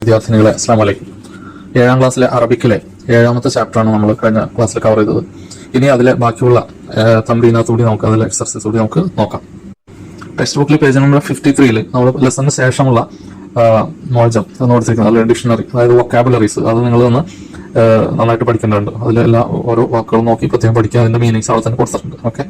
വിദ്യാർത്ഥിനികളെ അസ്സലാമു അലൈക്കും. 7ാം ക്ലാസ്സിലെ അറബിക്കിലെ 7ാമത്തെ ചാപ്റ്ററാണ് നമ്മൾ കഴിഞ്ഞ ക്ലാസ്സിൽ കവർ ചെയ്തത്. ഇനി അതിലെ ബാക്കിയുള്ള തമ്രീനകത്തുകൂടി നമുക്ക് അതിലെ എക്സർസൈസ് കൂടി നമുക്ക് നോക്കാം. ടെക്സ്റ്റ് ബുക്കിൽ പേജ് നമ്പർ 53 നമ്മൾ ലെസണിന് ശേഷമുള്ള മോജം എന്ന് കൊടുത്തിരിക്കുന്നത് അതിലെ ഡിക്ഷണറി, അതായത് വൊക്കാബുലറീസ്, അത് നിങ്ങൾ ഒന്ന് നന്നായിട്ട് പഠിക്കേണ്ടതുണ്ട്. അതിലെല്ലാം ഓരോ വാക്കുകളും നോക്കി പ്രത്യേകം പഠിക്കുക. അതിന്റെ മീനിങ്സ് അവിടെ തന്നെ കൊടുത്തിട്ടുണ്ട്. ഓക്കെ.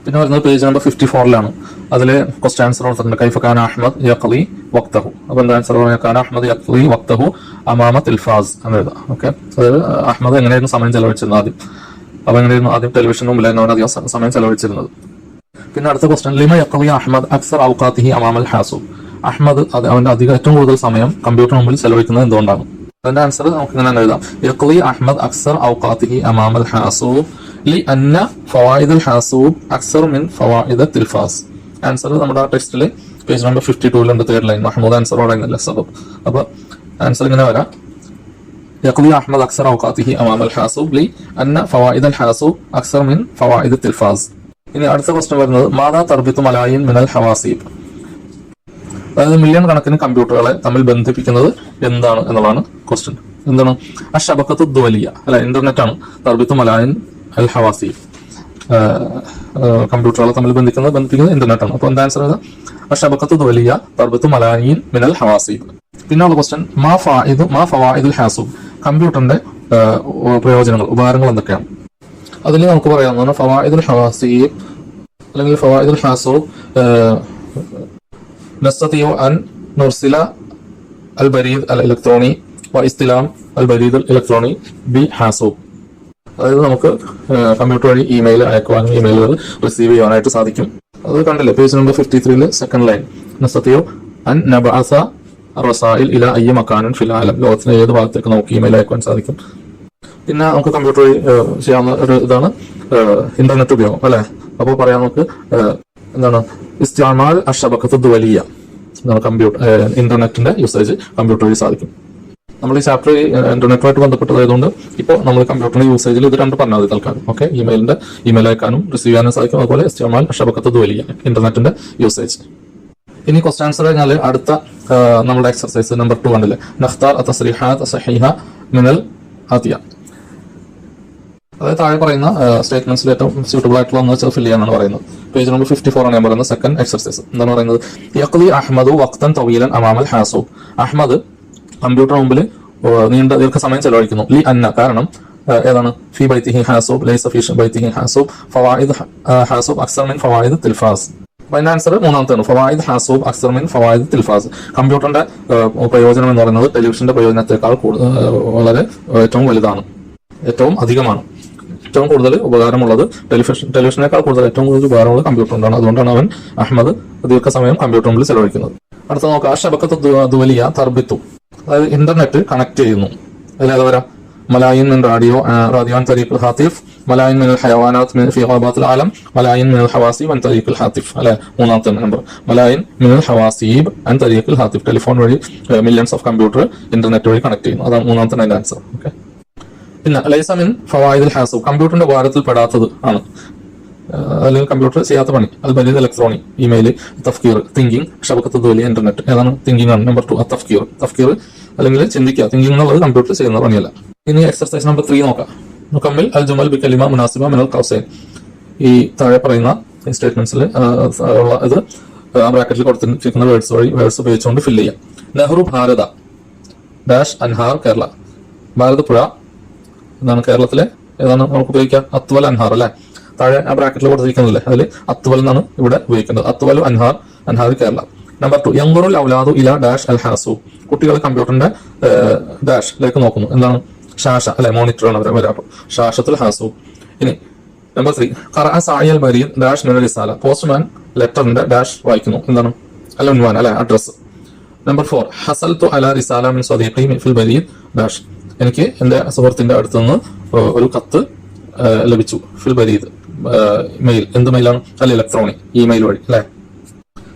പിന്നെ വരുന്നത് പേജ് നമ്പർ 54 അതിലെ ക്വസ്റ്റ്യൻ ആൻസർ കൊടുത്തിട്ടുണ്ട്. കൈഫ കാന അഹ്മദ് യഖ്ലി വഖ്തഹു. അപ്പോൾ എന്താ ആൻസർ? കാന അഹ്മദ് യഖ്ലി വഖ്തഹു അമാമ തിൽഫാസ് എന്ന് എഴുതാം. ഓക്കെ. അതായത് അഹ്മദ് എങ്ങനെയായിരുന്നു സമയം ചെലവഴിച്ചിരുന്നത് ആദ്യം. അപ്പോൾ എങ്ങനെയായിരുന്നു ആദ്യം ടെലിവിഷന് മുമ്പിലായിരുന്നു അവൻ അധികം സമയം ചെലവഴിച്ചിരുന്നത്. പിന്നെ അടുത്ത ക്വസ്റ്റ്യൻ, ലിമ യഖ്ലി അഹ്മദ് അക്സർ ഔഖാത്തിഹി അമാമൽ ഹാസൂബ്. അഹ്മദ് അവന്റെ ഏറ്റവും കൂടുതൽ സമയം കമ്പ്യൂട്ടർ മുമ്പിൽ ചെലവഴിക്കുന്നത് എന്തുകൊണ്ടാണ്? അതിന്റെ ആൻസർ നമുക്ക് ഇങ്ങനെ എഴുതാം. യഖ്ലി അഹ്മദ് അക്സർ ഔഖാത്തിഹി അമാമൽ ഹാസൂബ് لأن فوائد الحاسوب أكثر من فوائد التلفاز. ആൻസർ നമ്മുടെ ടെക്സ്റ്റിൽ page number 52 third line. Mahmoud answer പറയുന്നില്ല സബബ്. അപ്പോൾ ആൻസർ ഇങ്ങനെ വരാം. يقضي أحمد أكثر أوقاته أمام الحاسوب لأن فوائد الحاسوب أكثر من فوائد التلفاز. ഇനി അടുത്ത ക്വസ്റ്റ്യൻ വരുന്നത് മാതാ തർബിത്തു മലായിൻ മിനൽ ഹവാസീബ്. അതായത് മില്യൺ കണക്കിന് കമ്പ്യൂട്ടറുകളെ തമ്മിൽ ബന്ധിപ്പിക്കുന്നത് എന്താണ് എന്നുള്ളതാണ് ക്വസ്റ്റ്യൻ. എന്താണ്? അശബക്കത്തു ദുവലിയ, അല്ല ഇന്റർനെറ്റ് ആണ് തർബിത്തു മലായിൻ അൽ ഹവാസീബ്. കമ്പ്യൂട്ടറുകളെ തമ്മിൽ ബന്ധിപ്പിക്കുന്നത് ഇന്റർനെറ്റ് ആണ്. അപ്പോൾ എന്താ ആൻസർ? അശബക്കത്തു ദുവലിയ തർബിത്തു മലായിൻ മിനൽ ഹവാസീബ്. പിന്നെയുള്ള ക്വസ്റ്റ്യൻ, മാ ഫവായിദുൽ ഹാസൂബ്. കമ്പ്യൂട്ടറിന്റെ പ്രയോജനങ്ങൾ, ഉപകാരങ്ങൾ എന്തൊക്കെയാണ്? അതിൽ നമുക്ക് പറയാവുന്നതാണ് ഫവായിദുൽ ഹവാസീബ് അല്ലെങ്കിൽ ഫവായിദുൽ ഹാസൂബ് നസ്തതിഉ അൻ നുർസില അൽ ബരീദ് അൽ ഇലക്ട്രോണി വ ഇസ്തിലാം അൽ ബരീദ് അൽ ഇലക്ട്രോണി ബി ഹാസൂബ്. അതായത് നമുക്ക് കമ്പ്യൂട്ടർ വഴി ഇമെയിൽ അയക്കുവാനും ഇമെയിലുകൾ റിസീവ് ചെയ്യാനായിട്ട് സാധിക്കും. അത് കണ്ടില്ലേ പേജ് നമ്പർ 53 സെക്കൻഡ് ലൈൻ. നസ്തതിഉ അൻ നബഅസ റസായിൽ ഇല അയ്യ മക്കാനൻ ഫിൽ ആലം. ലോകത്തിന് ഏത് ഭാഗത്തേക്ക് നമുക്ക് ഇമെയിൽ അയക്കുവാൻ സാധിക്കും. പിന്നെ നമുക്ക് കമ്പ്യൂട്ടർ വഴി ചെയ്യാവുന്ന ഒരു ഇതാണ് ഇന്റർനെറ്റ് ഉപയോഗം, അല്ലെ? അപ്പോൾ പറയാം നമുക്ക് എന്താണ് ഇസ്തിഅമാൽ അശബക്കത്തു ദുവലിയ. കമ്പ്യൂട്ടർ ഇന്റർനെറ്റിന്റെ യൂസേജ് കമ്പ്യൂട്ടർ വഴി സാധിക്കും. നമ്മൾ ഈ ചാപ്റ്റർ ഇന്റർനെറ്റുമായിട്ട് ബന്ധപ്പെട്ടതായതുകൊണ്ട് ഇപ്പോൾ നമ്മൾ കമ്പ്യൂട്ടറിന്റെ യൂസേജിൽ ഇത് രണ്ട് പറഞ്ഞാൽ മതി തൽക്കാലം. ഓക്കെ. ഇമെയിൽ അയക്കാനും റിസീവ് ചെയ്യാനും സാധിക്കും. അതുപോലെ ഇസ്തിഅമാൽ അശബക്കത്തു ദുവലിയ, ഇന്റർനെറ്റിന്റെ യൂസേജ്. ഇനി ക്വസ്റ്റ്യൻ ആൻസർ കഴിഞ്ഞാൽ അടുത്ത നമ്മുടെ എക്സർസൈസ് നമ്പർ 2 കണ്ടില്ലേ, നഖ്താർ അത്തസ്രീഹാത്ത് സഹീഹ മിനൽ ആതിയ. അതായത് താഴെ പറയുന്ന സ്റ്റേറ്റ്മെന്റ്സിൽ ഏറ്റവും സ്യൂട്ടബിൾ ആയിട്ടുള്ള ഒന്ന് വെച്ചാൽ ഫിൽ ചെയ്യാനാണ് പറയുന്നത്. പേജ് നമ്പർ 54 ആണ് ഞാൻ പറയുന്നത് സെക്കൻഡ് എക്സർസൈസ്. എന്താണ് പറയുന്നത്? യഖ്ലി അഹ്മദു വഖ്തൻ തവീലൻ അമാമൽ ഹാസൂബ്. അഹ്മദ് കമ്പ്യൂട്ടർ മുമ്പിൽ നീണ്ട ദീർഘസമയം ചെലവഴിക്കുന്നു. ലി അന്ന, കാരണം ഏതാണ്? ഫി ബൈത്തിഹി ഹാസൂബ് ലൈസ ഫി ബൈത്തിഹി ഹാസൂബ് ഫവായിദ് ഹാസൂബ് അക്സർ മിൻ ഫവായിദ് തിൽഫാസ്. അപ്പൊ അതിന്റെ ആൻസർ മൂന്നാമത്തെയാണ് ഫവായിദ് ഹാസൂബ് അക്സർ മിൻ ഫവായിദ് തിൽഫാസ്. കമ്പ്യൂട്ടറിന്റെ പ്രയോജനം എന്ന് പറയുന്നത് ടെലിവിഷന്റെ പ്രയോജനത്തെക്കാൾ വളരെ ഏറ്റവും വലുതാണ്, ഏറ്റവും അധികമാണ്. ഏറ്റവും കൂടുതൽ ഉപകാരമുള്ളത് ടെലിവിഷനേക്കാൾ കൂടുതൽ ഏറ്റവും കൂടുതൽ ഉപകാരമുള്ളത് കമ്പ്യൂട്ടർ കൊണ്ടാണ്. അതുകൊണ്ടാണ് അവൻ അഹ്മദ് ദീർഘസമയം കമ്പ്യൂട്ടർ മുമ്പിൽ ചെലവഴിക്കുന്നത്. അടുത്ത നോക്കാം, അശബക്കത്തു ദുവലിയ തർബിത്തു. അതായത് ഇന്റർനെറ്റ് കണക്ട് ചെയ്യുന്നു. അതിലേത് വരാം? മലായിൻ മിൻ റാദിയോ തരീഖുൽ ഹാത്തിഫ്, മലായിൻ മിനൽ ഹയവാനാത്ത് ഫി ഗാബാത്തിൽ ആലം, മലായിൻ മിനൽ ഹവാസീബ് അൻ തരീഖുൽ ഹാത്തിഫ്. അല്ലെ, മൂന്നാമത്തെ നമ്പർ മലായിൻ മിനൽ ഹവാസീബ് അൻ തരീഖുൽ ഹാത്തിഫ്. ടെലിഫോൺ വഴി മില്യൺസ് ഓഫ് കമ്പ്യൂട്ടർ ഇന്റർനെറ്റ് വഴി കണക്ട് ചെയ്യുന്നു. അതാണ് മൂന്നാമത്തെ അതിന്റെ ആൻസർ. ഓക്കെ. പിന്നെ ലൈസ മിൻ ഫവായിദുൽ ഹാസൂബ്, കമ്പ്യൂട്ടറിന്റെ ഉപകാരത്തിൽ പെടാത്തത് ആണ്, അല്ലെങ്കിൽ കമ്പ്യൂട്ടർ ചെയ്യാത്ത പണി. അൽ ബരീദ് ഇലക്ട്രോണി, ഇമെയിൽ, തഫ്കീർ, തിങ്കിങ്, ഷബക്കത്ത് ദുവലിയ, ഇന്റർനെറ്റ്. ഏതാണ്? തിങ്കിങ് ആണ്. നമ്പർ 2 തഫ്കീർ അല്ലെങ്കിൽ ചിന്തിക്കുക. തിങ്കിങ് എന്നുള്ളത് കമ്പ്യൂട്ടർ ചെയ്യുന്ന പണിയല്ല. ഇനി എക്സർസൈസ് നമ്പർ 3 നോക്കാം. മുക്കമ്മിൽ അൽ ജുമൽ ബി കലിമ മുനാസിബ മിനൽ ഖൗസൈൻ. ഈ താഴെ പറയുന്ന സ്റ്റേറ്റ്മെന്റ്സിൽ ഉള്ള ഇത് ബ്രാക്കറ്റിൽ കൊടുത്തിരിക്കുന്ന വേർഡ്സ് ഉപയോഗിച്ചുകൊണ്ട് ഫില്ല് ചെയ്യാം. നെഹ്റു ഭാരത ഡാഷ് അൻഹാർ കേരള. ഭാരതപ്പുഴ എന്താണ്? കേരളത്തിലെ ഏതാണ് നമുക്ക് ഉപയോഗിക്കാം? അത്വൽ അൻഹാർ, അല്ലെ? താഴെ ആ ബ്രാക്കറ്റിൽ കൊടുത്തിരിക്കുന്നില്ലേ, അതിൽ അത്വൽ എന്നാണ് ഇവിടെ ഉപയോഗിക്കുന്നത്. അത്വലു അൻഹാർ കേരള. നമ്പർ 2 യൻദുറുൽ ഔലാദു ഇല ഡാഷ് അൽ ഹാസൂബ്. കുട്ടികൾ കമ്പ്യൂട്ടറിന്റെ ഡാഷിലേക്ക് നോക്കുന്നു. എന്താണ്? ഷാഷ, അല്ലെ? മോണിറ്റർ ആണ് വരാം. ഷാഷത്തുൽ ഹാസൂബ്. ഇനി നമ്പർ 3 ഖറഅ സാഇയൽ ബരീദ് ഡാഷ് മിനൽ റിസാല. പോസ്റ്റ്മാൻ ലെറ്ററിന്റെ ഡാഷ് വായിക്കുന്നു. എന്താണ്? അൽ ഉൻവാൻ, അല്ലെ? അഡ്രസ്. നമ്പർ 4 ഹസൽതു അല റിസാല മിൻ സ്വദീഖി ഫിൽ ബരീദ് ഡാഷ്. എനിക്ക് എന്റെ സുഹൃത്തിന്റെ അടുത്ത് നിന്ന് ഒരു കത്ത് ലഭിച്ചു. ഫിൽ ബരീദ് മെയിൽ. എന്ത് മെയിലാണ്? അൽ ഇലക്ട്രോണി, ഇമെയിൽ വഴി, അല്ലെ?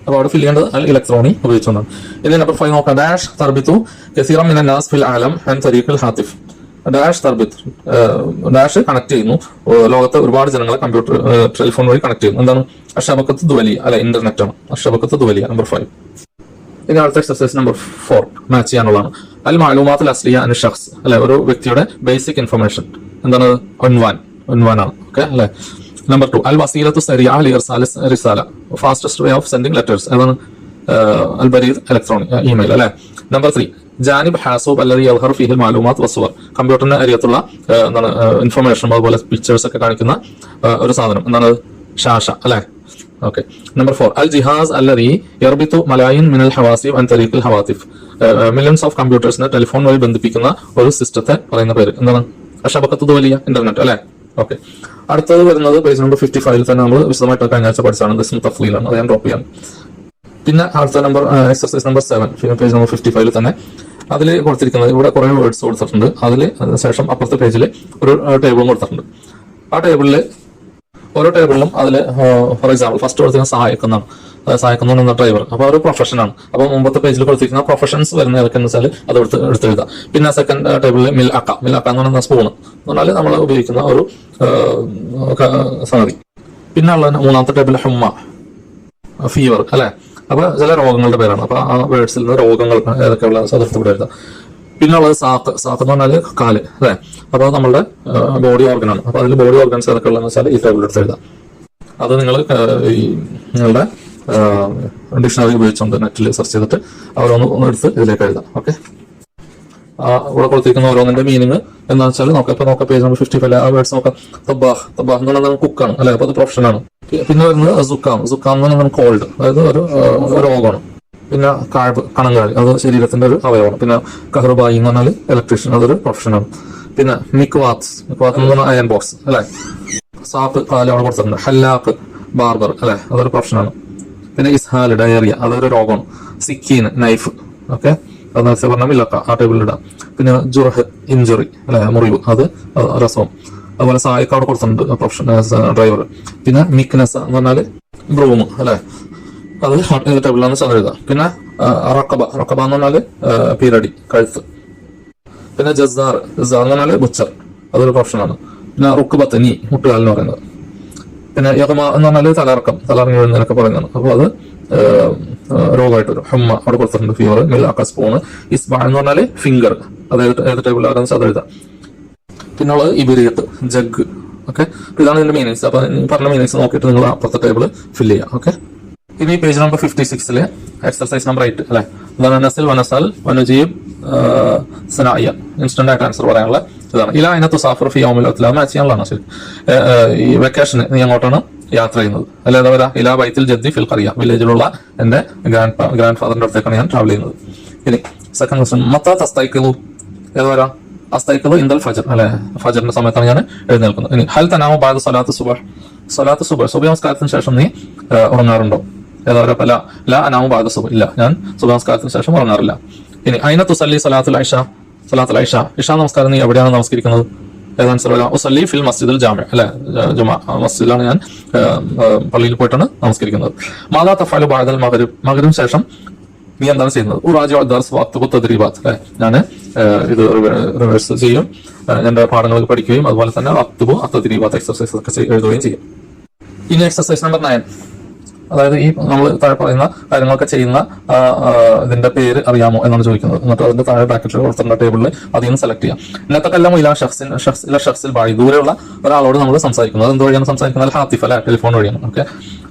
അപ്പോൾ അവിടെ ഫിൽ ചെയ്യേണ്ടത് അൽ ഇലക്ട്രോണി ഉപയോഗിച്ചുകൊണ്ടാണ്. ഇനി നമ്പർ 5 നോക്കാം. ഡാഷ് തർബിത്തു കസീറൻ മിനൻ നാസ് ഫിൽ ആലം അൻ തരീഖുൽ ഹാത്തിഫ്. ഡാഷ് തർബിത്ത്, ഡാഷ് കണക്ട് ചെയ്യുന്നു. ലോകത്തെ ഒരുപാട് ജനങ്ങളെ കമ്പ്യൂട്ടർ ടെലിഫോൺ വഴി കണക്ട് ചെയ്യുന്നു. എന്താണ്? അശബക്കത്ത് ദുവലിയ, അല്ലെ? ഇന്റർനെറ്റ് ആണ്. അശബക്കത്ത് ദുവലിയ. നമ്പർ 5. ഇനി അടുത്ത എക്സസൈസ് നമ്പർ 4 മാച്ച് ചെയ്യാനുള്ളതാണ്. അൽ മാലൂമാത്തുൽ അസ്ലിയ അൻ ഷഖ്സ് അല്ലെ, ഒരു വ്യക്തിയുടെ ബേസിക് ഇൻഫർമേഷൻ എന്താണ്? ഉൻവാനാണ്. ഓക്കെ അല്ലെ. നമ്പർ 2 അൽ വസീലത്തു സരിഅ ലി ഇർസാലി റിസാല, fastest way of sending letters ഏതാണ്? അൽ ബരീദ് ഇലക്ട്രോണിക് ഇമെയിൽ അല്ലെ. നമ്പർ 3 ജാനിബ് ഹാസൂബ് അല്ലദി യദ്ഹറു ഫീഹിൽ മാലൂമാത്ത് വസ്സുവർ, കമ്പ്യൂട്ടറിന്റെ അരിയത്തുള്ള എന്താണ് ഇൻഫർമേഷൻ അതുപോലെ പിക്ചേഴ്സ് ഒക്കെ കാണിക്കുന്ന ഒരു സാധനം എന്താണ്? ഷാഷ അല്ലെ. ഓക്കെ. നമ്പർ 4 അൽ ജിഹാസ് അല്ലദി യർബിതു മലായിൻ മിനൽ ഹവാസിഫ് അൻ തരീഖിൽ ഹവാതിഫ്, മില്യൺസ് ഓഫ് കമ്പ്യൂട്ടേഴ്സിനെ ടെലിഫോൺ വഴി ബന്ധിപ്പിക്കുന്ന ഒരു സിസ്റ്റത്തെ പറയുന്ന പേര് എന്താണ്? ഷബക്കത്ത് ദുവലിയ, ഇന്റർനെറ്റ് അല്ലെ. ഓക്കെ. അടുത്തത് വരുന്നത് പേജ് നമ്പർ 55 തന്നെ നമ്മൾ വിശദമായിട്ട് കഴിഞ്ഞ ആഴ്ച പഠിച്ചാണ്. ദിസ്മു തഫ്ലീലാണ്, അത് ഞാൻ ഡ്രോപ്പ് ചെയ്യാം. പിന്നെ അടുത്ത number exercise number 7 page number 55 തന്നെ അതിൽ കൊടുത്തിരിക്കുന്നത്, ഇവിടെ കുറെ വേർഡ്സ് കൊടുത്തിട്ടുണ്ട്. അതിൽ ശേഷം അപ്പുറത്തെ പേജിൽ ഒരു ടേബിളും കൊടുത്തിട്ടുണ്ട്. ആ ടേബിളിൽ ഓരോ ടേബിളിലും അതിൽ ഫോർ എക്സാമ്പിൾ ഫസ്റ്റ് കൊടുത്തിരിക്കുന്ന സഹായിക്കുന്ന എന്ന ഡ്രൈവർ, അപ്പോൾ ഒരു പ്രൊഫഷനാണ്. അപ്പോൾ മുമ്പത്തെ പേജിൽ കൊടുത്തിരിക്കുന്ന പ്രൊഫഷൻസ് വരുന്ന ഏതൊക്കെയെന്ന് വെച്ചാൽ അത് എടുത്തെഴുതാം. പിന്നെ സെക്കൻഡ് ടേബിളിൽ മിൽ അക്ക എന്ന് പറയുന്ന സ്പൂൺ എന്ന് പറഞ്ഞാൽ നമ്മൾ ഉപയോഗിക്കുന്ന ഒരു സംഗതി. പിന്നെ ഉള്ള മൂന്നാമത്തെ ടേബിളിൽ ഹുമ്മ, ഫീവർ അല്ലെ. അപ്പൊ ചില രോഗങ്ങളുടെ പേരാണ്. അപ്പൊ ആ വേർഡ്സിൽ നിന്ന് രോഗങ്ങൾ ഏതൊക്കെയുള്ള സദർത്ത് ഇവിടെ എഴുതാം. പിന്നെ ഉള്ളത് സാക്ക് എന്ന് പറഞ്ഞാൽ കാല് അല്ലെ. അപ്പൊ നമ്മളുടെ ബോഡി ഓർഗനാണ്. അപ്പൊ അതിൽ ബോഡി ഓർഗൻസ് ഏതൊക്കെ ഉള്ളതെന്ന് വെച്ചാൽ ഈ ടേബിൾ എടുത്ത് എഴുതാം. അത് നിങ്ങൾ നിങ്ങളുടെ ഡിക്ഷണറി ഉപയോഗിച്ചുകൊണ്ട് നെറ്റിൽ സെർച്ച് ചെയ്തിട്ട് ഓരോന്ന് എടുത്ത് ഇതിലേക്ക് എഴുതാം. ഓക്കെ. ഇവിടെ കൊടുത്തിരിക്കുന്ന ഓരോന്നിന്റെ മീനിങ് എന്താണെന്ന് വെച്ചാൽ നോക്കാം പേജ് നമ്പർ 55 ആ വേർഡ്സ് നോക്കാം. തബ്ബാഹ് എന്ന് പറഞ്ഞാൽ കുക്കാണ് അല്ലെ. അപ്പൊ അത് പ്രൊഫഷനാണ്. പിന്നെ വരുന്നത് സുക്കാം എന്ന് പറഞ്ഞാൽ കോൾഡ്, അതായത് ഒരു രോഗമാണ്. പിന്നെ കാഴ്ബ് കണങ്കാലി, അത് ശരീരത്തിന്റെ ഒരു അവയവമാണ്. പിന്നെ കഹ്റുബായി എന്ന് പറഞ്ഞാൽ ഇലക്ട്രീഷ്യൻ, അതൊരു പ്രൊഫഷനാണ്. പിന്നെ മിക്വാത്ത് എന്ന് പറഞ്ഞാൽ അയൺ ബോക്സ് അല്ലെ. സാപ്പ് കാല് അവിടെ കൊടുത്തിട്ടുണ്ട്. ഹല്ലാഖ് ബാർബർ അല്ലെ, അതൊരു പ്രൊഫഷനാണ്. പിന്നെ ഇസ്ഹാൽ ഡയറിയ, അതൊരു രോഗമാണ്. സിക്കീൻ നൈഫ്. ഓക്കെ. അത് നേരത്തെ പറഞ്ഞാൽ ഇല്ലക്ക ആ ടേബിളിൽ ഇടാം. പിന്നെ ജുർഹ് ഇഞ്ചുറി അല്ലെ, മുറിവ്, അത് രസവും. അതുപോലെ സഹായിക്ക് അവിടെ കൊടുത്തിട്ടുണ്ട് പ്രൊഫഷൻ ഡ്രൈവർ. പിന്നെ മിക്നെസ് എന്ന് പറഞ്ഞാൽ ബ്രൂം അല്ലെ, അത് ടേബിളിലാണ് എഴുതാം. പിന്നെ റക്കബ എന്ന് പറഞ്ഞാല് പീരടി കഴുത്ത്. പിന്നെ ജസാർ എന്ന് പറഞ്ഞാല് ബുച്ചർ, അതൊരു പ്രൊഫഷനാണ്. പിന്നെ റുക്ബത്ത് നീ മുട്ടുകാലെന്ന് പറയുന്നത്. പിന്നെ യഹ്മ എന്ന് പറഞ്ഞാല് തലറങ്ങി വീഴുന്നതിനൊക്കെ പറയുന്നതാണ്. അപ്പൊ അത് രോഗമായിട്ട് വരും. ഹുമ്മ അവിടെ കൊടുത്തിട്ടുണ്ട് ഫീവർ. മിലാക്ക സ്പൂണ്. ഇസ്ബ എന്ന് പറഞ്ഞാല് ഫിംഗർ, അതായത് ഏത് ടേബിളിലാണെന്ന് വെച്ചാൽ അത് എഴുതാം. പിന്നെ ഉള്ളത് ഇബിരിയത്ത് ജഗ്. ഓക്കെ. ഇതാണ് ഇതിന്റെ മീനിങ്സ്. അപ്പൊ പറഞ്ഞ മീനിങ്സ് നോക്കിയിട്ട് നിങ്ങൾ അപ്പുറത്തെ ടേബിൾ ഫില്ല് ചെയ്യാം. ഓക്കെ. ഇനി പേജ് നമ്പർ 56 എക്സർസൈസ് നമ്പർ 8 അല്ലെ. നസിൽ വനസൽ വനുജീബ് സനായ, ഇൻസ്റ്റന്റ് ആയിട്ട് ആൻസർ പറയാനുള്ള ഇതാണ്. ഇല അതിനകത്ത് സാഫർ ഫി യൗമിൽ മാച്ച് ചെയ്യാനുള്ളതാണ്. ശരി. ഈ വെക്കേഷന് നീ അങ്ങോട്ടാണ് യാത്ര ചെയ്യുന്നത് അല്ലെ. എന്താ പറയാ? ഇലാ ബൈത്തിൽ ജദ്ദി ഫിൽ ഖറിയ, വില്ലേജിലുള്ള എന്റെ ഗ്രാൻഡ് ഫാദറിന്റെ അടുത്തേക്കാണ് ഞാൻ ട്രാവൽ ചെയ്യുന്നത്. ഇനി സെക്കൻഡ് ക്വസ്റ്റ്യൻ, മത്ത തസ്തൈഖിളു ഏത് വരാ? അസ്തൈഖിളു ഇന്ദൽ ഫജർ അല്ലെ, ഫജറിന്റെ സമയത്താണ് ഞാൻ എഴുന്നേൽക്കുന്നത്. ഇനി ഹൽ തനാമു ബഅദ സ്വലാത്ത് സുബഹ്, സുബഹി നമസ്കാരത്തിന് ശേഷം നീ ഉറങ്ങാറുണ്ടോ? ഏതാ പറയാ? ലാ അനാമു ബഅദ സുബഹ്, ഇല്ല ഞാൻ സുബഹി നമസ്കാരത്തിന് ശേഷം ഉറങ്ങാറില്ല. ഇനി അയിന തുസല്ലി സലാത്തുൽ ഐഷ, ഇഷാ നമസ്കാരം നീ എവിടെയാണ് നമസ്കരിക്കുന്നത്? ഏതാൻസർ ഉസല്ലി ഫിൽ മസ്ജിദുൽ ജാമി അല്ലെ, ജുമാ മസ്ജിദിലാണ് ഞാൻ പള്ളിയിൽ പോയിട്ടാണ് നമസ്കരിക്കുന്നത്. മാതാ തഫഅലു ബഅദൽ മഗ്രിബിന് ശേഷം നീ എന്താണ് ചെയ്യുന്നത്? ഉറാജിഉ ദർസ് വഅക്തുബു തദ്രീബാത്ത് അല്ലെ, ഞാൻ ഇത് റിവേഴ്സ് ചെയ്യും, എന്റെ പാഠങ്ങൾ പഠിക്കുകയും അതുപോലെ തന്നെ അക്തുബു തദ്രീബാത്ത് എക്സർസൈസ് ഒക്കെ എഴുതുകയും ചെയ്യും. ഇനി എക്സർസൈസ് നമ്പർ 9, അതായത് ഈ നമ്മൾ താഴെ പറയുന്ന കാര്യങ്ങളൊക്കെ ചെയ്യുന്ന ഇതിന്റെ പേര് അറിയാമോ എന്നാണ് ചോദിക്കുന്നത്. എന്നിട്ട് അതിന്റെ താഴെ ബ്രാക്കറ്റിൽ കൊടുത്തിട്ടുള്ള ടേബിളിൽ അതിൽ നിന്ന് സെലക്ട് ചെയ്യാം. ഇന്നത്തെല്ലാം ഷഖ്സിൽ ബായി, ദൂരെയുള്ള ഒരാളോട് നമ്മൾ സംസാരിക്കുന്നത്. എന്ത് വഴിയാണ് സംസാരിക്കുന്നത്? ഹാത്തിഫ് അല്ലെ, ടെലിഫോൺ വഴിയാണ്. ഓക്കെ.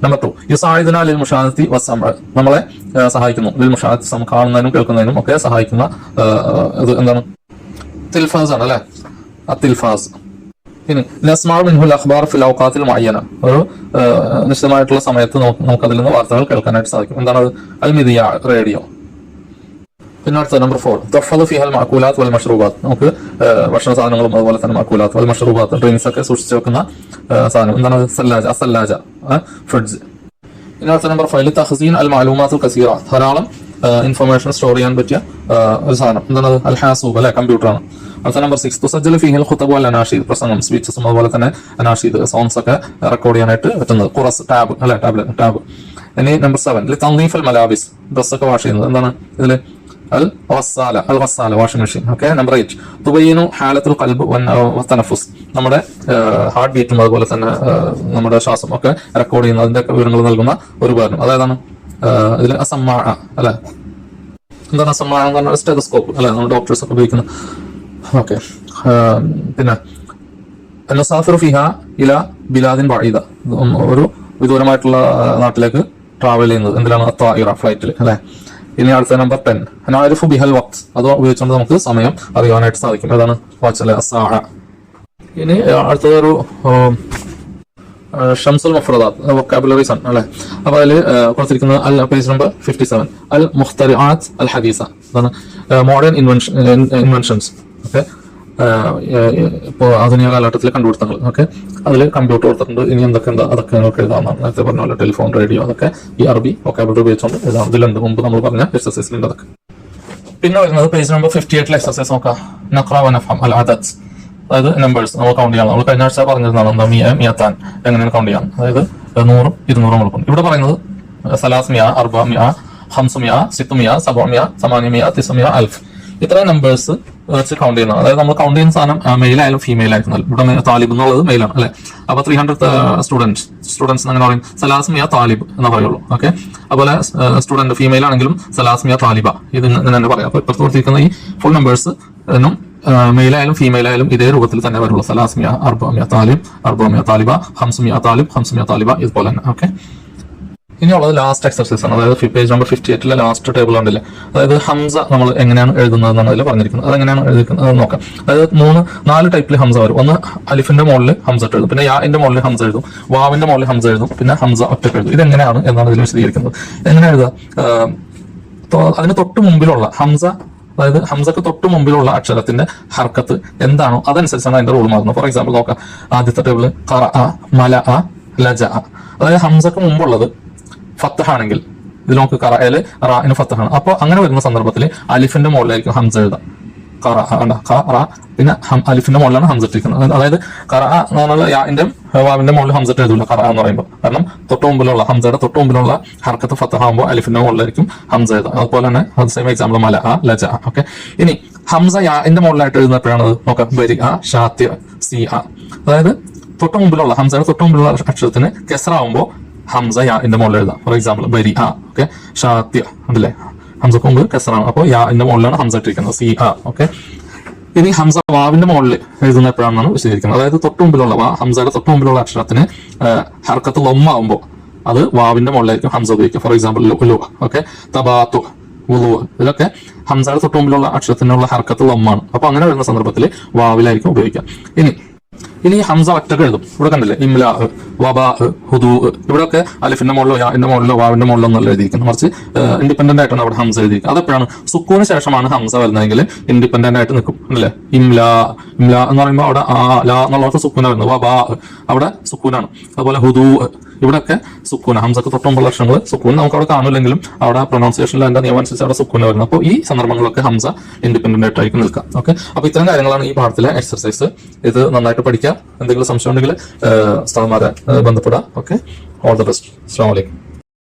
നമ്പർ 2 യുസാഇദുനാ ലിൽ മുഷാഹദത്തി വസ്സമഅ, നമ്മളെ സഹായിക്കുന്നു. ലിൽ മുഷാഹദത്തി കാണുന്നതിനും കേൾക്കുന്നതിനും ഒക്കെ സഹായിക്കുന്ന ഇത് എന്താണ്? തിൽഫാസ് ആണ് അല്ലെ, തിൽഫാസ്. ഇനി നസ്മഉ മിൻഹുൽ അഖ്ബാർ ഫിൽ ഔഖാത്തിൽ മുഅയ്യന, ഒരു നിശ്ചിതമായിട്ടുള്ള സമയത്ത് നമുക്ക് അതിൽ നിന്ന് വാർത്തകൾ കേൾക്കാനായിട്ട് സാധിക്കും. എന്താണ്? അൽ മിദിയ, റേഡിയോ. പിന്നെ അടുത്ത നമ്പർ 4 തഹ്ഫദു ഫിഹൽ മഅകൂലാത്ത് വൽ മഷ്റൂബാത്ത്, നമുക്ക് ഭക്ഷണ സാധനങ്ങളും അതുപോലെ തന്നെ മഅകൂലാത്ത് വൽ മഷ്റൂബാത്ത് ഡ്രിങ്ക്സ് ഒക്കെ സൂക്ഷിച്ചു വെക്കുന്ന സാധനം. എന്താണ്? സല്ലാജ ഫ്രിഡ്ജ്. പിന്നെ അടുത്ത നമ്പർ 5 തഖ്സീൻ അൽ മഅലൂമാത്തുൽ കസീറ, ധാരാളം ഇൻഫർമേഷൻ സ്റ്റോർ ചെയ്യാൻ പറ്റിയ ഒരു സാധനം. എന്താണ്? അൽ ഹാസൂബ് അല്ലെ, കമ്പ്യൂട്ടറാണ്. അടുത്ത നമ്പർ 6 തുസജ്ജലു ഫീഹിൽ ഖുതബ് വൽ അനാഷീദ്, പ്രസംഗം സ്പീച്ചസും അതുപോലെ തന്നെ അനാഷീദ് സോങ്സ് ഒക്കെ റെക്കോർഡ് ചെയ്യാനായിട്ട് പറ്റുന്നത്. ഖുറസ് ടാബ് അല്ലെ, ടാബ്. ഇനി നമ്പർ 7 ലിതൻദീഫ് അൽ മലാബിസ്, ഡ്രസ് ഒക്കെ വാഷ് ചെയ്യുന്നത്. എന്താണ് ഇതില്? അൽ ഗസ്സാല വാഷിംഗ് മെഷീൻ. ഓക്കെ. നമ്പർ 8 തുബയ്യിനു ഹാലത്തുൽ ഖൽബ് വത്തനഫുസ്, നമ്മുടെ ഹാർട്ട് ബീറ്റും അതുപോലെ തന്നെ നമ്മുടെ ശ്വാസം ഒക്കെ റെക്കോർഡ് ചെയ്യുന്ന അതിന്റെ വിവരങ്ങൾ നൽകുന്ന ഒരു ഉപകരണം. അതായതാണ് ഇതിൽ അസമ്മാഅ അല്ലെ, എന്താണ് സമ്മാനം എന്ന് പറഞ്ഞാൽ സ്റ്റെതസ്കോപ്പ് അല്ലെ, നമ്മൾ ഡോക്ടേഴ്സ് ഒക്കെ ഉപയോഗിക്കുന്നത്. ഓക്കെ, പിന്നെ നസാഫിറു ഫിഹ ഇല ബിലാദിൻ ബഈദ, ഒരു വിദൂരമായിട്ടുള്ള നാട്ടിലേക്ക് ട്രാവൽ ചെയ്യുന്നത് എന്തിനാണ്? ത്വാഇറ, ഫ്ലൈറ്റിൽ അല്ലെ. ഇനി അടുത്ത നമ്പർ 10 നാരിഫു ബിഹൽ വഖ്ത്, അത് ഉപയോഗിച്ചുകൊണ്ട് നമുക്ക് സമയം അറിയാനായിട്ട് സാധിക്കും. ഏതാണ്? വാച്ച് അല്ലെ, അസ്സാഅ. ഇനി അടുത്തതൊരു ഷംസുൽ മുഫ്രദാത്ത്, വൊക്കാബുലറീസ് ആണ് അല്ലെ. അപ്പൊ അതിൽ കൊടുത്തിരിക്കുന്നത് പേജ് നമ്പർ 57 അൽ മുഖ്തരിആത്ത് അൽ ഹദീസ, അതാണ് മോഡേൺ ഇൻവെൻഷൻസ്. ഓക്കെ, ഇപ്പോൾ ആധുനിക കാലഘട്ടത്തിലെ കണ്ടുപിടുത്തങ്ങൾ. ഓക്കെ, അതിൽ കമ്പ്യൂട്ടർ കൊടുത്തിട്ടുണ്ട്. ഇനി എന്തൊക്കെ എന്താ അതൊക്കെ നമുക്ക് എഴുതാവുന്നതാണ്. നേരത്തെ പറഞ്ഞ പോലെ ടെലിഫോൺ, റേഡിയോ, അതൊക്കെ ഈ അറബി വൊക്കാബുലറി ഉപയോഗിച്ചുകൊണ്ട് എഴുതാം. ഇതിലുണ്ട്, മുമ്പ് നമ്മൾ പറഞ്ഞ എക്സസൈസിലുണ്ട് അതൊക്കെ. പിന്നെ വരുന്നത് പേജ് നമ്പർ 58 എക്സസൈസ് നോക്കാം. നഖ്റ വ നഫ്ഹം അൽ അദദ്, അതായത് നമ്പേഴ്സ് നമ്മൾ കൗണ്ട് ചെയ്യണം. നമ്മൾ കഴിഞ്ഞ ആഴ്ച പറഞ്ഞിരുന്നതാണ് എന്താ മിയ, മിയത്താൻ എങ്ങനെയാണ് കൗണ്ട് ചെയ്യാം. അതായത് 100, 200 കൊടുക്കും. ഇവിടെ പറയുന്നത് സലാസ്മിയ, അർബഅമിയ, ഹംസുമിയ, സിത്തുമിയ, സബഅമിയ, സമാനിമിയ, തിസ്മിയ, അൽഫ്, ഇത്രയും നമ്പേഴ്സ് വെച്ച് കൗണ്ട് ചെയ്യുന്നത്. അതായത് നമ്മൾ കൗണ്ട് ചെയ്യുന്ന സാധനം മെയിൽ ആയാലും ഫീമെയിൽ ആയിരുന്നാലും, ഇവിടെ താലിബ് എന്നുള്ളത് മെയിലാണ് അല്ലെ. അപ്പൊ 300 സ്റ്റുഡൻസ് അങ്ങനെ പറയും സലാസ്മിയ താലിബ് എന്ന് പറയുള്ളൂ. ഓക്കെ, അതുപോലെ സ്റ്റുഡന്റ് ഫീമെയിൽ ആണെങ്കിലും സലാസ്മിയ താലിബ ഇത് തന്നെ പറയാം. അപ്പൊ ഇപ്പുറത്ത് കൊടുത്തിരിക്കുന്ന ഈ ഫുൾ നമ്പേഴ്സ് എന്നും മെയിലായാലും ഫീമെയിൽ ആയാലും ഇതേ രൂപത്തിൽ തന്നെ വരുള്ളൂ. സലാസ്മിയ, അർബഅമിയ താലിബ്, അർബഅമിയ താലിബ, ഹംസുമിയ താലിബ്, ഹംസുമിയ താലിബ, ഇതുപോലെ തന്നെ. ഓക്കെ, ഇനിയുള്ളത് ലാസ്റ്റ് എക്സർസൈസ് ആണ്. അതായത് പേജ് നമ്പർ 58 ലാസ്റ്റ് ടേബിൾ ഉണ്ടല്ലേ, അതായത് ഹംസ നമ്മൾ എങ്ങനെയാണ് എഴുതുന്നത് എന്നാണ് അതിൽ പറഞ്ഞിരിക്കുന്നത്. അതെങ്ങനെയാണ് എഴുതിക്കുന്നത് അത് നോക്കാം. അതായത് 4 ടൈപ്പിൽ ഹംസ വരും. ഒന്ന് അലിഫിന്റെ മുകളിൽ ഹംസ എഴുതും, പിന്നെ യാന്റെ മുകളിൽ ഹംസ എഴുതും, വാവിന്റെ മുകളിൽ ഹംസ എഴുതും, പിന്നെ ഹംസ ഒറ്റക്ക് എഴുതും. ഇതെങ്ങനെയാണ് എന്നാണ് ഇതിൽ വിശദീകരിക്കുന്നത്. എങ്ങനെ എഴുതുക? അതിന് തൊട്ട് മുമ്പിലുള്ള ഹംസ, അതായത് ഹംസക്ക് തൊട്ട് മുമ്പിലുള്ള അക്ഷരത്തിന്റെ ഹർക്കത്ത് എന്താണോ അതനുസരിച്ചാണ് അതിന്റെ റൂൾ മാറുന്നത്. ഫോർ എക്സാമ്പിൾ നോക്കാം, ആദ്യത്തെ ടേബിള് ഖറഅ, മലഅ, ലജഅ. അതായത് ഹംസക്ക് മുമ്പുള്ളത് ഫത്തഹ ആണെങ്കിൽ ഇതിൽ നമുക്ക് ഖറഅയില് റാഇന് ഫത്തഹാണ്. അപ്പൊ അങ്ങനെ വരുന്ന സന്ദർഭത്തിൽ അലിഫിന്റെ മുകളിലായിരിക്കും ഹംസ എഴുതാം. ഖറഅ, പിന്നെ അലിഫിന്റെ മുകളിലാണ് ഹംസ ഇട്ടിരിക്കുന്നത്. അതായത് ഖറഅ എന്ന് പറഞ്ഞാൽ യാന്റെ വാവിന്റെ മുകളിൽ ഹംസ എഴുതൂല ഖറഅ എന്ന് പറയുമ്പോൾ, കാരണം തൊട്ട് മുമ്പിലുള്ള ഹംസയുടെ തൊട്ട് മുമ്പിലുള്ള ഹർക്കത്ത് ഫത്തഹ ആകുമ്പോൾ അലിഫിന്റെ മുകളിലായിരിക്കും ഹംസ എഴുതാം. അതുപോലെ തന്നെ സെയിം എക്സാമ്പിൾ മലഅ, ലജഅ. ഓക്കെ, ഇനി ഹംസ യാന്റെ മുകളിലായിട്ട് എഴുതുന്നപ്പോഴാണ് നോക്കാം ബരിഅ, ഷാത്തിഅ, സിഅ. അതായത് തൊട്ട് മുമ്പിലുള്ള ഹംസയുടെ തൊട്ട് മുമ്പിലുള്ള അക്ഷരത്തിന് കെസ്റാവുമ്പോൾ ഹംസ യാന്റെ മുകളിൽ എഴുതാം. ഫോർ എക്സാമ്പിൾ ബരിഅ, ഓക്കെ, ഷാത്തിഅ ഉണ്ടല്ലേ, ഹംസക്ക് മുമ്പ് കെസ്റാണ്, അപ്പോൾ യാന്റെ മുകളിലാണ് ഹംസ ഇട്ടിരിക്കുന്നത്, സിഅ. ഓക്കെ, ഇനി ഹംസ വാവിന്റെ മുകളിൽ എഴുതുന്ന എപ്പോഴാണെന്നാണ് വിശദീകരിക്കുന്നത്. അതായത് തൊട്ട് മുമ്പിലുള്ള ഹംസയുടെ തൊട്ട് മുമ്പിലുള്ള അക്ഷരത്തിന് ഹർക്കത്ത് ലൊമ്മാവുമ്പോൾ അത് വാവിന്റെ മുകളിലായിരിക്കും ഹംസ ഉപയോഗിക്കുക. ഫോർ എക്സാമ്പിൾ ലുഅ, ഓക്കെ, തബാത്തു, വുളു, ഇതിലൊക്കെ ഹംസയുടെ തൊട്ട് മുമ്പിലുള്ള അക്ഷരത്തിനുള്ള ഹർക്കത്ത് ലൊമ്മാണ്. അപ്പൊ അങ്ങനെ വരുന്ന സന്ദർഭത്തിൽ വാവിലായിരിക്കും ഉപയോഗിക്കുക. ഇനി ഹംസ ഒറ്റക്ക് എഴുതും. ഇവിടെ കണ്ടില്ലേ ഇംലാ, വബാ, ഹുദൂ, ഇവിടെയൊക്കെ അലിഫിന്റെ മുകളിലോ യാന്റെ മുകളിലോ വാവിന്റെ മുകളിലോ ഒന്നല്ല എഴുതിയിരിക്കുന്നത്, മറിച്ച് ഇൻഡിപെൻഡന്റ് ആയിട്ടാണ് അവിടെ ഹംസ എഴുതിയിരിക്കുന്നത്. അതെപ്പോഴാണ് സുക്കൂന് ശേഷമാണ് ഹംസ വരുന്നതെങ്കിൽ ഇൻഡിപെൻഡന്റ് ആയിട്ട് നിൽക്കും അല്ലേ. ഇംലാ എന്ന് പറയുമ്പോൾ അവിടെ ലാ എന്നുള്ളവർക്ക് സുക്കൂന വരുന്നത്, വബാ അവിടെ സുക്കൂനാണ്. അതുപോലെ ഹുദൂ, ഇവിടെയൊക്കെ സുക്കൂന, ഹംസക്ക് തൊട്ട് മുമ്പുള്ള അക്ഷരങ്ങൾ സുക്കൂൻ നമുക്ക് അവിടെ കാണില്ലെങ്കിലും അവിടെ പ്രൊനൗൺസിയേഷനിൽ അതിന്റെ നിയമം അനുസരിച്ച് അവിടെ സുക്കൂന വരുന്നത്. അപ്പോൾ ഈ സന്ദർഭങ്ങളിലൊക്കെ ഹംസ ഇൻഡിപെൻഡന്റ് ആയിട്ടായിരിക്കും നിൽക്കാം. ഓക്കെ, അപ്പൊ ഇത്തരം കാര്യങ്ങളാണ് ഈ പാഠത്തിലെ എക്സർസൈസ്. ഇത് നന്നായിട്ട് പഠിക്കുക. എന്തെങ്കിലും സംശയം ഉണ്ടെങ്കിൽ ഉസ്താദുമാരെ ബന്ധപ്പെടുക. Okay, all the best. അസ്സലാമു അലൈക്കും.